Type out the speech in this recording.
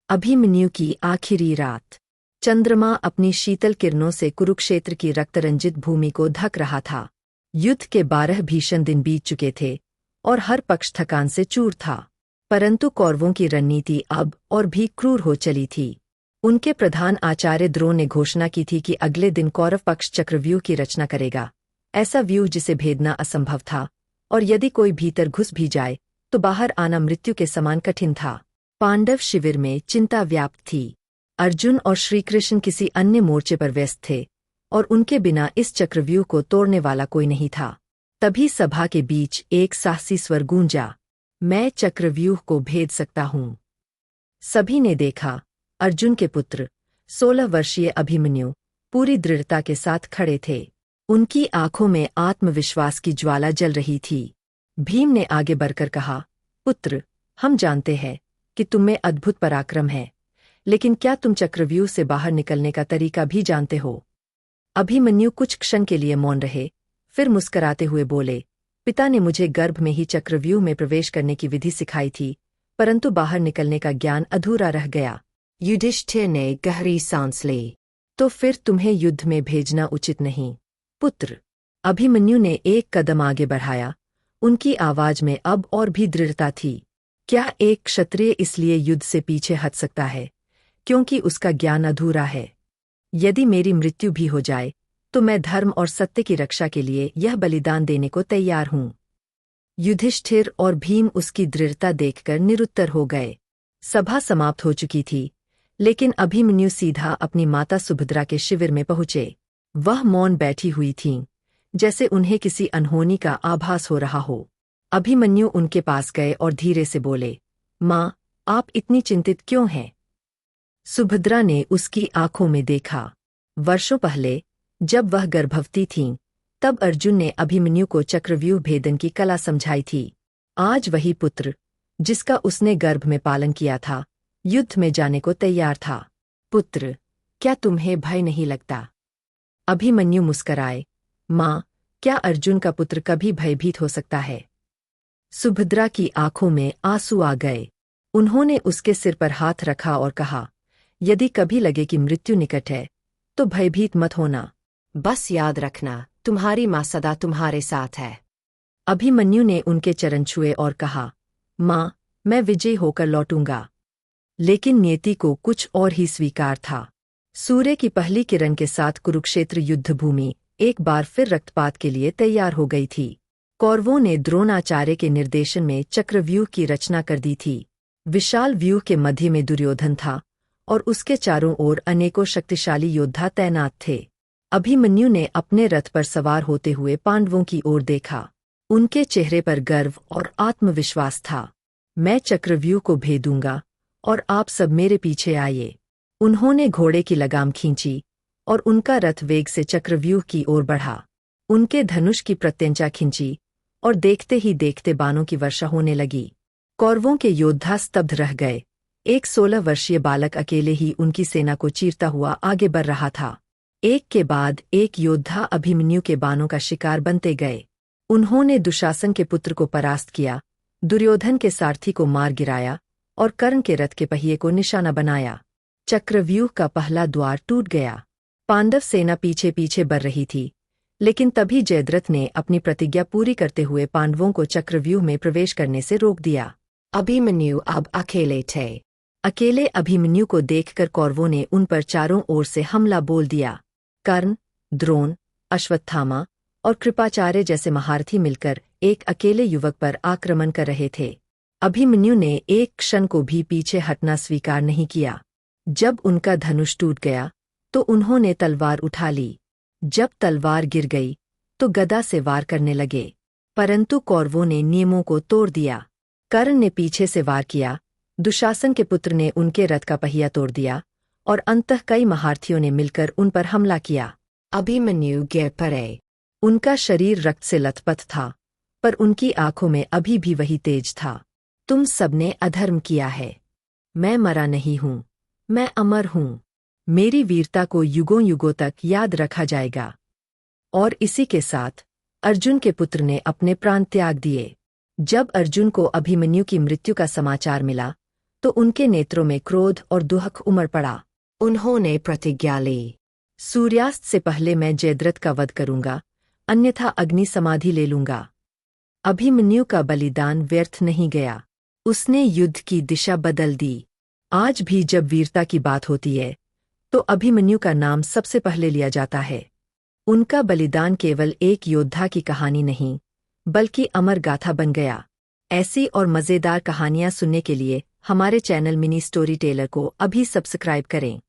अभिमन्यु की आखिरी रात। चंद्रमा अपनी शीतल किरणों से कुरुक्षेत्र की रक्तरंजित भूमि को ढक रहा था। युद्ध के 12 भीषण दिन बीत चुके थे और हर पक्ष थकान से चूर था। परंतु कौरवों की रणनीति अब और भी क्रूर हो चली थी। उनके प्रधान आचार्य द्रोण ने घोषणा की थी कि अगले दिन कौरव पक्ष चक्रव्यूह की रचना करेगा, ऐसा व्यूह जिसे भेदना असंभव था, और यदि कोई भीतर घुस भी जाए तो बाहर आना मृत्यु के समान कठिन था। पांडव शिविर में चिंता व्याप्त थी। अर्जुन और श्रीकृष्ण किसी अन्य मोर्चे पर व्यस्त थे और उनके बिना इस चक्रव्यूह को तोड़ने वाला कोई नहीं था। तभी सभा के बीच एक साहसी स्वर गूंजा, मैं चक्रव्यूह को भेद सकता हूँ। सभी ने देखा, अर्जुन के पुत्र 16 वर्षीय अभिमन्यु पूरी दृढ़ता के साथ खड़े थे। उनकी आंखों में आत्मविश्वास की ज्वाला जल रही थी। भीम ने आगे बढ़कर कहा, पुत्र, हम जानते हैं कि तुम्हें अद्भुत पराक्रम है, लेकिन क्या तुम चक्रव्यूह से बाहर निकलने का तरीका भी जानते हो? अभिमन्यु कुछ क्षण के लिए मौन रहे, फिर मुस्कराते हुए बोले, पिता ने मुझे गर्भ में ही चक्रव्यूह में प्रवेश करने की विधि सिखाई थी, परंतु बाहर निकलने का ज्ञान अधूरा रह गया। युधिष्ठिर ने गहरी सांस ली। तो फिर तुम्हें युद्ध में भेजना उचित नहीं, पुत्र। अभिमन्यु ने एक कदम आगे बढ़ाया। उनकी आवाज में अब और भी दृढ़ता थी। क्या एक क्षत्रिय इसलिए युद्ध से पीछे हट सकता है क्योंकि उसका ज्ञान अधूरा है? यदि मेरी मृत्यु भी हो जाए तो मैं धर्म और सत्य की रक्षा के लिए यह बलिदान देने को तैयार हूँ। युधिष्ठिर और भीम उसकी दृढ़ता देखकर निरुत्तर हो गए। सभा समाप्त हो चुकी थी, लेकिन अभिमन्यु सीधा अपनी माता सुभद्रा के शिविर में पहुंचे। वह मौन बैठी हुई थीं, जैसे उन्हें किसी अनहोनी का आभास हो रहा हो। अभिमन्यु उनके पास गए और धीरे से बोले, माँ, आप इतनी चिंतित क्यों हैं? सुभद्रा ने उसकी आंखों में देखा। वर्षों पहले जब वह गर्भवती थीं, तब अर्जुन ने अभिमन्यु को चक्रव्यूह भेदन की कला समझाई थी। आज वही पुत्र, जिसका उसने गर्भ में पालन किया था, युद्ध में जाने को तैयार था। पुत्र, क्या तुम्हें भय नहीं लगता? अभिमन्यु मुस्कराए, माँ, क्या अर्जुन का पुत्र कभी भयभीत हो सकता है? सुभद्रा की आंखों में आंसू आ गए। उन्होंने उसके सिर पर हाथ रखा और कहा, यदि कभी लगे कि मृत्यु निकट है तो भयभीत मत होना। बस याद रखना, तुम्हारी माँ सदा तुम्हारे साथ है। अभिमन्यु ने उनके चरण छुए और कहा, माँ, मैं विजयी होकर लौटूंगा। लेकिन नियति को कुछ और ही स्वीकार था। सूर्य की पहली किरण के साथ कुरुक्षेत्र युद्धभूमि एक बार फिर रक्तपात के लिए तैयार हो गई थी। कौरवों ने द्रोणाचार्य के निर्देशन में चक्रव्यूह की रचना कर दी थी। विशाल व्यूह के मध्य में दुर्योधन था और उसके चारों ओर अनेकों शक्तिशाली योद्धा तैनात थे। अभिमन्यु ने अपने रथ पर सवार होते हुए पांडवों की ओर देखा। उनके चेहरे पर गर्व और आत्मविश्वास था। मैं चक्रव्यूह को भेदूंगा और आप सब मेरे पीछे आइए। उन्होंने घोड़े की लगाम खींची और उनका रथ वेग से चक्रव्यूह की ओर बढ़ा। उनके धनुष की प्रत्यंचा खींची और देखते ही देखते बाणों की वर्षा होने लगी। कौरवों के योद्धा स्तब्ध रह गए। एक 16 वर्षीय बालक अकेले ही उनकी सेना को चीरता हुआ आगे बढ़ रहा था। एक के बाद एक योद्धा अभिमन्यु के बाणों का शिकार बनते गए। उन्होंने दुशासन के पुत्र को परास्त किया, दुर्योधन के सारथी को मार गिराया और कर्ण के रथ के पहिए को निशाना बनाया। चक्रव्यूह का पहला द्वार टूट गया। पांडव सेना पीछे पीछे बढ़ रही थी, लेकिन तभी जयद्रथ ने अपनी प्रतिज्ञा पूरी करते हुए पांडवों को चक्रव्यूह में प्रवेश करने से रोक दिया। अभिमन्यु अब अकेले थे। अकेले अभिमन्यु को देखकर कौरवों ने उन पर चारों ओर से हमला बोल दिया। कर्ण, द्रोण, अश्वत्थामा और कृपाचार्य जैसे महारथी मिलकर एक अकेले युवक पर आक्रमण कर रहे थे। अभिमन्यु ने एक क्षण को भी पीछे हटना स्वीकार नहीं किया। जब उनका धनुष टूट गया तो उन्होंने तलवार उठा ली। जब तलवार गिर गई तो गदा से वार करने लगे, परंतु कौरवों ने नियमों को तोड़ दिया। कर्ण ने पीछे से वार किया, दुशासन के पुत्र ने उनके रथ का पहिया तोड़ दिया और अंततः कई महारथियों ने मिलकर उन पर हमला किया। अभिमन्यु गिर पड़े। उनका शरीर रक्त से लथपथ था, पर उनकी आंखों में अभी भी वही तेज था। तुम सबने अधर्म किया है। मैं मरा नहीं हूँ, मैं अमर हूँ। मेरी वीरता को युगों युगों तक याद रखा जाएगा। और इसी के साथ अर्जुन के पुत्र ने अपने प्राण त्याग दिए। जब अर्जुन को अभिमन्यु की मृत्यु का समाचार मिला तो उनके नेत्रों में क्रोध और दुहक उमड़ पड़ा। उन्होंने प्रतिज्ञा ली, सूर्यास्त से पहले मैं जयद्रथ का वध करूंगा, अन्यथा अग्नि समाधि ले लूंगा। अभिमन्यु का बलिदान व्यर्थ नहीं गया, उसने युद्ध की दिशा बदल दी। आज भी जब वीरता की बात होती है तो अभिमन्यु का नाम सबसे पहले लिया जाता है। उनका बलिदान केवल एक योद्धा की कहानी नहीं, बल्कि अमर गाथा बन गया। ऐसी और मज़ेदार कहानियां सुनने के लिए हमारे चैनल मिनी स्टोरी टेलर को अभी सब्सक्राइब करें।